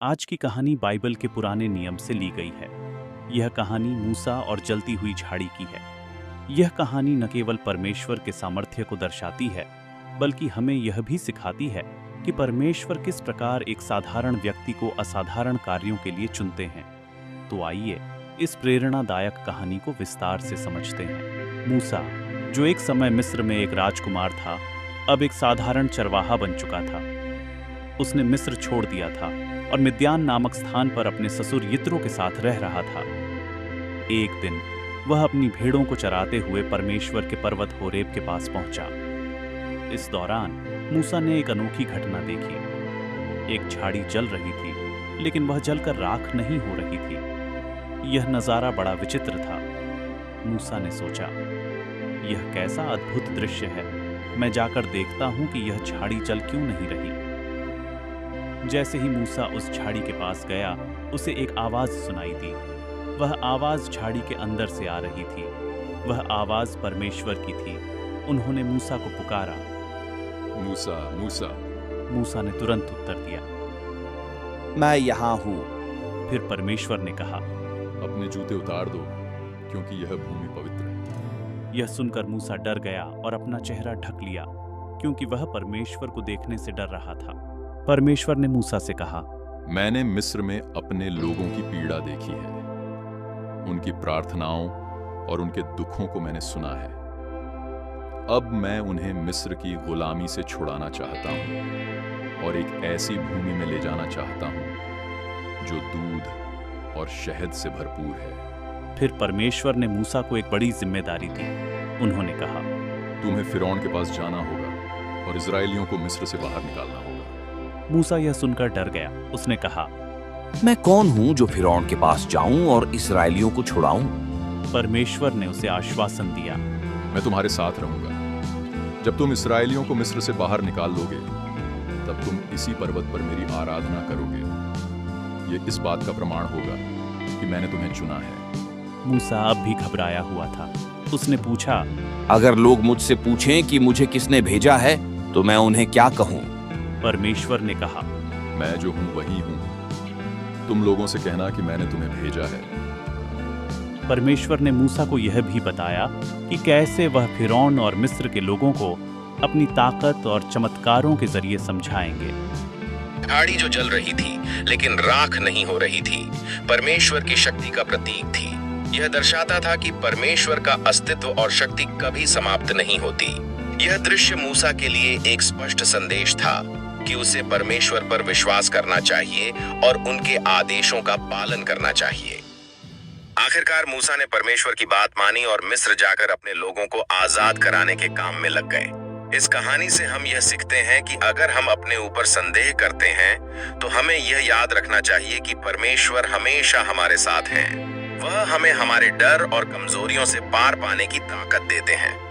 आज की कहानी बाइबल के पुराने नियम से ली गई है। यह कहानी मूसा और जलती हुई झाड़ी की है। यह कहानी न केवल परमेश्वर के सामर्थ्य को दर्शाती है, बल्कि हमें यह भी सिखाती है कि परमेश्वर किस प्रकार एक साधारण व्यक्ति को असाधारण कार्यों के लिए चुनते हैं। तो आइए इस प्रेरणादायक कहानी को विस्तार से समझते हैं। मूसा, जो एक समय मिस्र में एक राजकुमार था, अब एक साधारण चरवाहा बन चुका था। उसने मिस्र छोड़ दिया था और मिद्यान नामक स्थान पर अपने ससुर यित्रो के साथ रह रहा था। एक दिन वह अपनी भेड़ों को चराते हुए परमेश्वर के पर्वत होरेब के पास पहुंचा। इस दौरान मूसा ने एक अनोखी घटना देखी। एक झाड़ी जल रही थी, लेकिन वह जलकर राख नहीं हो रही थी। यह नजारा बड़ा विचित्र था। मूसा ने सोचा, यह कैसा अद्भुत दृश्य है। मैं जाकर देखता हूं कि यह झाड़ी जल क्यों नहीं रही। जैसे ही मूसा उस झाड़ी के पास गया, उसे एक आवाज सुनाई दी। वह आवाज झाड़ी के अंदर से आ रही थी। वह आवाज परमेश्वर की थी। उन्होंने मूसा को पुकारा। मूसा, मूसा। मूसा ने तुरंत उत्तर दिया, मैं यहाँ हूँ। फिर परमेश्वर ने कहा, अपने जूते उतार दो, क्योंकि यह भूमि पवित्र है। यह सुनकर मूसा डर गया और अपना चेहरा ढक लिया, क्योंकि वह परमेश्वर को देखने से डर रहा था। परमेश्वर ने मूसा से कहा, मैंने मिस्र में अपने लोगों की पीड़ा देखी है। उनकी प्रार्थनाओं और उनके दुखों को मैंने सुना है। अब मैं उन्हें मिस्र की गुलामी से छुड़ाना चाहता हूं और एक ऐसी भूमि में ले जाना चाहता हूं जो दूध और शहद से भरपूर है। फिर परमेश्वर ने मूसा को एक बड़ी जिम्मेदारी दी। उन्होंने कहा, तुम्हें फिरौन के पास जाना होगा और इजरायलियों को मिस्र से बाहर निकालना होगा। मूसा यह सुनकर डर गया। उसने कहा, मैं कौन हूँ जो फिरौन के पास जाऊं और इस्राएलियों को छुड़ाऊं? परमेश्वर ने उसे आश्वासन दिया, मैं तुम्हारे साथ रहूंगा। जब तुम इस्राएलियों को मिस्र से बाहर निकाल लोगे, तब तुम इसी पर्वत पर मेरी आराधना करोगे। ये इस बात का प्रमाण होगा कि मैंने तुम्हें चुना है। मूसा अब भी घबराया हुआ था। उसने पूछा, अगर लोग मुझसे पूछें कि मुझे किसने भेजा है, तो मैं उन्हें क्या कहूँ? परमेश्वर ने कहा, मैं जो हूं वही हूं। तुम लोगों से कहना कि मैंने तुम्हें भेजा है। परमेश्वर ने मूसा को यह भी बताया कि कैसे वह फिरौन और मिस्र के लोगों को अपनी ताकत और चमत्कारों के जरिए समझाएंगे। झाड़ी जो जल रही थी लेकिन राख नहीं हो रही थी, परमेश्वर की शक्ति का प्रतीक थी। यह दर्शाता था कि परमेश्वर का अस्तित्व और शक्ति कभी समाप्त नहीं होती। यह दृश्य मूसा के लिए एक स्पष्ट संदेश था कि उसे परमेश्वर पर विश्वास करना चाहिए और उनके आदेशों का पालन करना चाहिए। आखिरकार मूसा ने परमेश्वर की बात मानी और मिस्र जाकर अपने लोगों को आजाद कराने के काम में लग गए। इस कहानी से हम यह सीखते हैं कि अगर हम अपने ऊपर संदेह करते हैं, तो हमें यह याद रखना चाहिए कि परमेश्वर हमेशा हमारे साथ हैं। वह हमें हमारे डर और कमजोरियों से पार पाने की ताकत देते हैं।